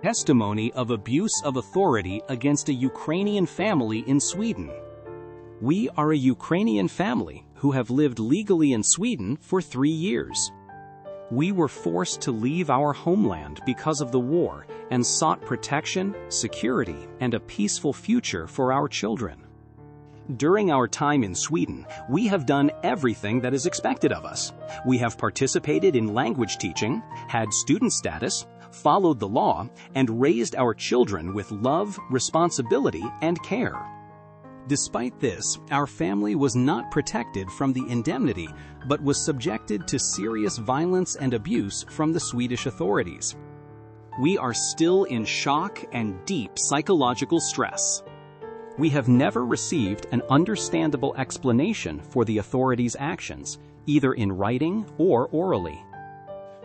Testimony of abuse of authority against a Ukrainian family in Sweden. We are a Ukrainian family who have lived legally in Sweden for 3 years. We were forced to leave our homeland because of the war and sought protection, security, and a peaceful future for our children. During our time in Sweden, we have done everything that is expected of us. We have participated in language teaching, had student status, followed the law, and raised our children with love, responsibility, and care. Despite this, our family was not protected from the indemnity, but was subjected to serious violence and abuse from the Swedish authorities. We are still in shock and deep psychological stress. We have never received an understandable explanation for the authorities' actions, either in writing or orally.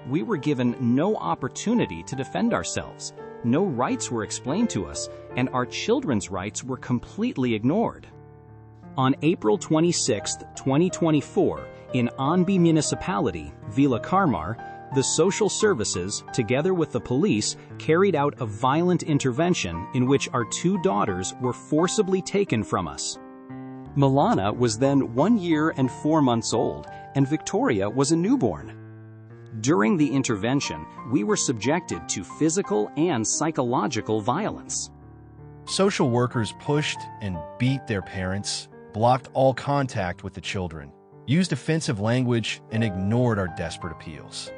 We were given no opportunity to defend ourselves, no rights were explained to us, and our children's rights were completely ignored. On April 26, 2024, in Anby municipality, Villa Karmar, the social services, together with the police, carried out a violent intervention in which our 2 daughters were forcibly taken from us. Milana was then 1 year and 4 months old, and Victoria was a newborn. During the intervention, we were subjected to physical and psychological violence. Social workers pushed and beat their parents, blocked all contact with the children, used offensive language, and ignored our desperate appeals.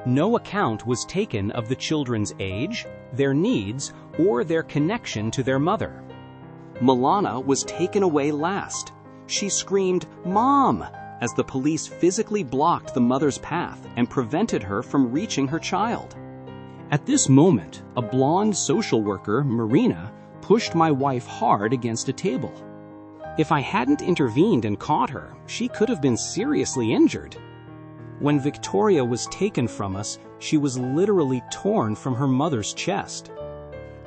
No account was taken of the children's age, their needs, or their connection to their mother. Milana was taken away last. She screamed, "Mom!" as the police physically blocked the mother's path and prevented her from reaching her child. At this moment, a blonde social worker, Marina, pushed my wife hard against a table. If I hadn't intervened and caught her, she could have been seriously injured. When Victoria was taken from us, she was literally torn from her mother's chest.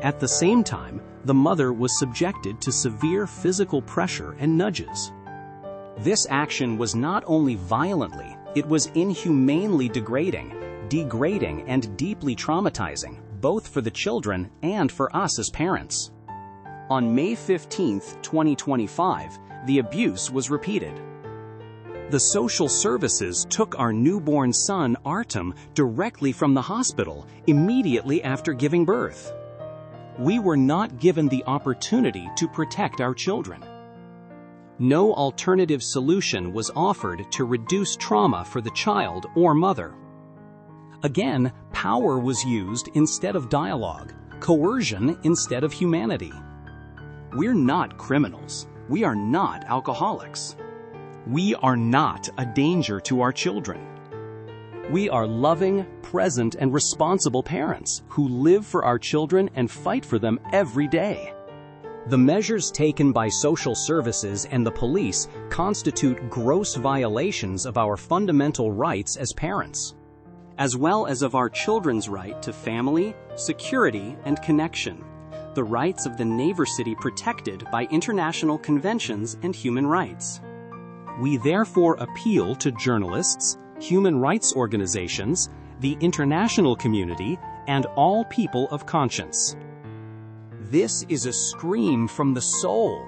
At the same time, the mother was subjected to severe physical pressure and nudges. This action was not only violently, it was inhumanely degrading and deeply traumatizing, both for the children and for us as parents. On May 15, 2025, the abuse was repeated. The social services took our newborn son, Artem, directly from the hospital immediately after giving birth. We were not given the opportunity to protect our children. No alternative solution was offered to reduce trauma for the child or mother. Again, power was used instead of dialogue, coercion instead of humanity. We're not criminals. We are not alcoholics. We are not a danger to our children. We are loving, present, and responsible parents who live for our children and fight for them every day. The measures taken by social services and the police constitute gross violations of our fundamental rights as parents, as well as of our children's right to family, security, and connection, the rights of the neighbor city protected by international conventions and human rights. We therefore appeal to journalists, human rights organizations, the international community, and all people of conscience. This is a scream from the soul.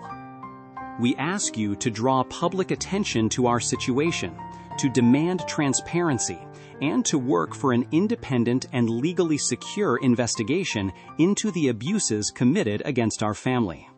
We ask you to draw public attention to our situation, to demand transparency, and to work for an independent and legally secure investigation into the abuses committed against our family.